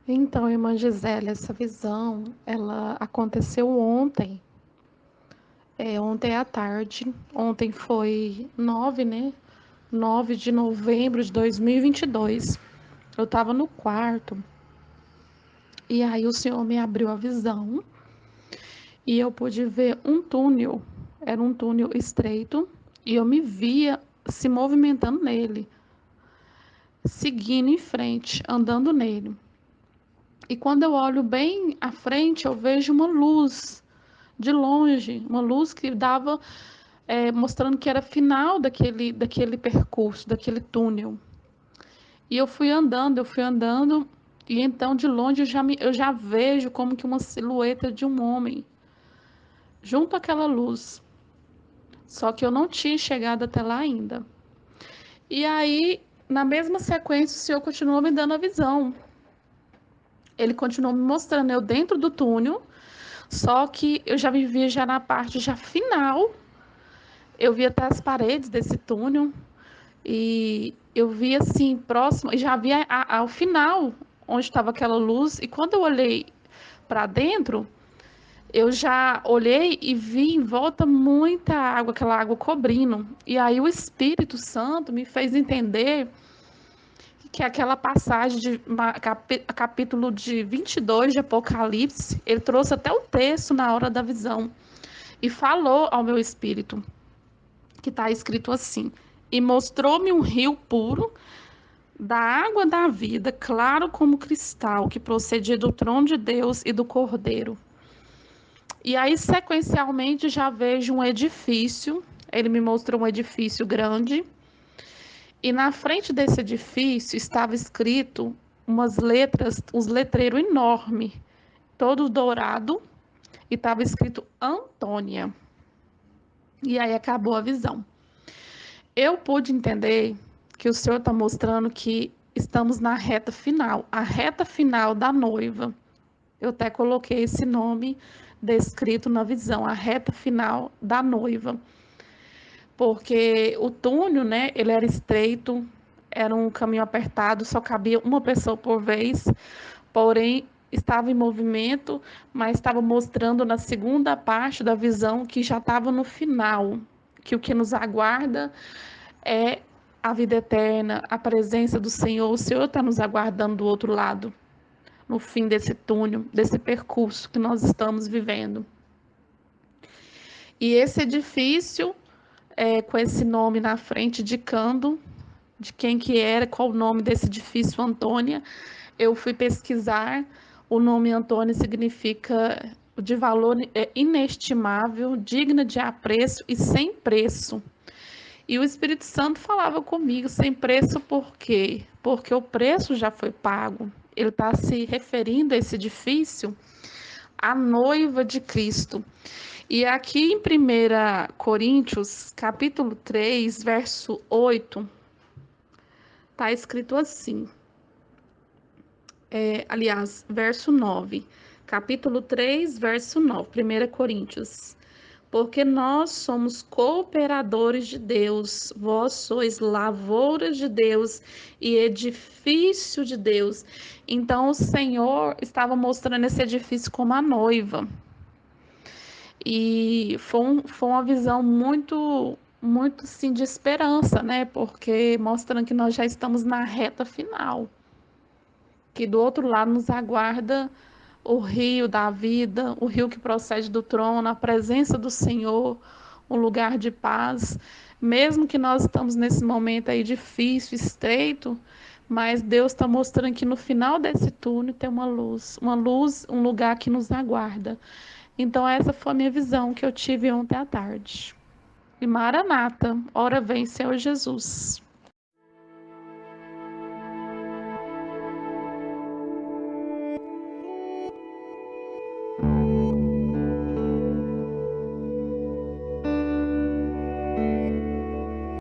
Então, irmã Gisele, essa visão, ela aconteceu ontem, ontem à tarde. Ontem foi 9, né? 9 de novembro de 2022. Eu estava no quarto e aí o Senhor me abriu a visão e eu pude ver um túnel. Era um túnel estreito e eu me via se movimentando nele, seguindo em frente, andando nele. E quando eu olho bem à frente, eu vejo uma luz de longe, uma luz que dava, mostrando que era final daquele percurso, daquele túnel. E eu fui andando, e então de longe eu já vejo como que uma silhueta de um homem junto àquela luz. Só que eu não tinha chegado até lá ainda. E aí, na mesma sequência, o Senhor continuou me dando a visão. Ele continuou me mostrando eu dentro do túnel, só que eu já vivia já na parte já final. Eu vi até as paredes desse túnel e eu vi assim próximo, e já vi ao final onde estava aquela luz. E quando eu olhei para dentro, eu já olhei e vi em volta muita água, aquela água cobrindo. E aí o Espírito Santo me fez entender que aquela passagem de capítulo de 22 de Apocalipse, ele trouxe até o texto na hora da visão e falou ao meu espírito que está escrito assim: e mostrou-me um rio puro da água da vida, claro como cristal, que procedia do trono de Deus e do Cordeiro. E aí, sequencialmente, já vejo um edifício. Ele me mostrou um edifício grande. E na frente desse edifício estava escrito umas letras, uns letreiros enormes, todo dourado, e estava escrito Antônia. E aí acabou a visão. Eu pude entender que o Senhor está mostrando que estamos na reta final, a reta final da noiva. Eu até coloquei esse nome descrito na visão, a reta final da noiva. Porque o túnel, né, ele era estreito, era um caminho apertado, só cabia uma pessoa por vez, porém estava em movimento, mas estava mostrando na segunda parte da visão que já estava no final, que o que nos aguarda é a vida eterna, a presença do Senhor. O Senhor está nos aguardando do outro lado, no fim desse túnel, desse percurso que nós estamos vivendo. E esse edifício, com esse nome na frente, indicando de quem que era, qual o nome desse edifício, Antônia, eu fui pesquisar. O nome Antônia significa de valor inestimável, digna de apreço e sem preço. E o Espírito Santo falava comigo, sem preço, por quê? Porque o preço já foi pago. Ele está se referindo a esse edifício, a noiva de Cristo. E aqui em 1 Coríntios, capítulo 3, verso 8, está escrito assim, aliás, verso 9, capítulo 3, verso 9, 1 Coríntios. Porque nós somos cooperadores de Deus, vós sois lavouras de Deus e edifício de Deus. Então o Senhor estava mostrando esse edifício como a noiva. E foi uma visão muito sim, de esperança, né? Porque mostrando que nós já estamos na reta final. Que do outro lado nos aguarda o rio da vida, o rio que procede do trono, a presença do Senhor, um lugar de paz. Mesmo que nós estamos nesse momento aí difícil, estreito, mas Deus está mostrando que no final desse túnel tem uma luz, um lugar que nos aguarda. Então essa foi a minha visão que eu tive ontem à tarde. E Maranata, ora vem, Senhor Jesus.